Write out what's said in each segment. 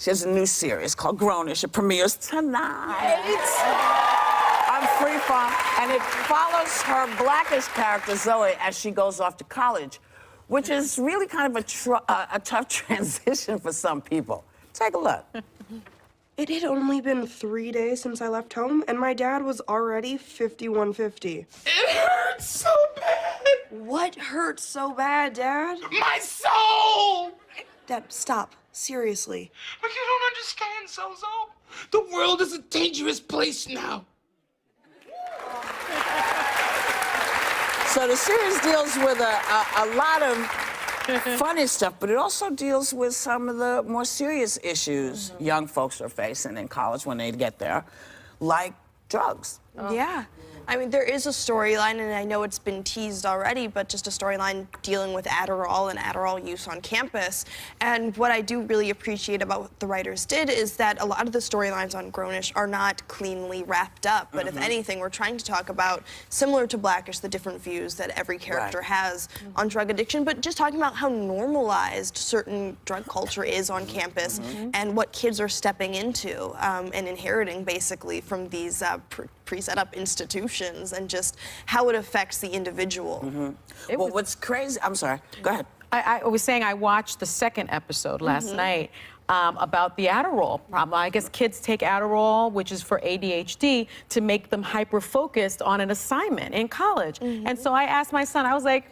She has a new series called Grownish. It premieres tonight on Freeform, and it follows her Blackish character, Zoe, as she goes off to college, which is really kind of a tough transition for some people. Take a look. It had only been 3 days since I left home, and my dad was already 5150. It hurts so bad. What hurts so bad, Dad? My soul. Dad, stop. Seriously. But you don't understand, Zozo. The world is a dangerous place now. So the series deals with a lot of funny stuff, but it also deals with some of the more serious issues young folks are facing in college when they get there, like drugs. Yeah. I mean, there is a storyline, and I know it's been teased already, but just a storyline dealing with Adderall and Adderall use on campus. And what I do really appreciate about what the writers did is that a lot of the storylines on Grownish are not cleanly wrapped up. But if anything, we're trying to talk about, similar to Blackish, the different views that every character has on drug addiction, but just talking about how normalized certain drug culture is on campus and what kids are stepping into and inheriting, basically, from these pre-set up institutions, and just how it affects the individual. Well, what's crazy, I'm sorry, go ahead. I was saying I watched the second episode last night about the Adderall problem. I guess kids take Adderall, which is for ADHD, to make them hyper-focused on an assignment in college. And so I asked my son, I was like,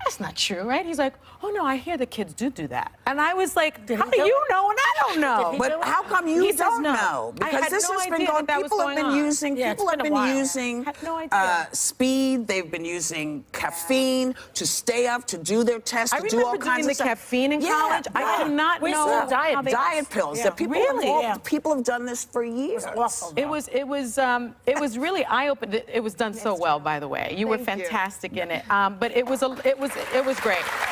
that's not true, right? He's like, oh no, I hear the kids do that. And I was like, how do you know and I don't know? But how come you don't know? I Because had this no has been idea going, that was people have going been on. using, Yeah, people it's have been a been while. using Had no idea. speed, they've been using caffeine to stay up, to do their tests, I to do all remember kinds doing of the stuff. caffeine in college. I did not know how they- diet pills. That people, people have done this for years. It was really eye-opening. It was done so well, by the way. You were fantastic in it. But it was great.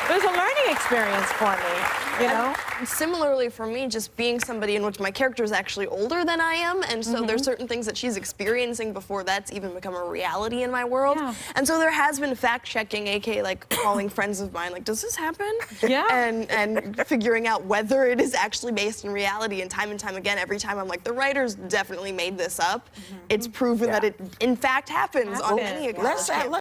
It was a learning experience for me, you know? And similarly for me, just being somebody in which my character is actually older than I am, and so there's certain things that she's experiencing before that's even become a reality in my world. And so there has been fact-checking, aka like calling friends of mine, like, does this happen? And figuring out whether it is actually based in reality. And time again, every time I'm like, the writers definitely made this up. It's proven that it in fact happens on any occasion.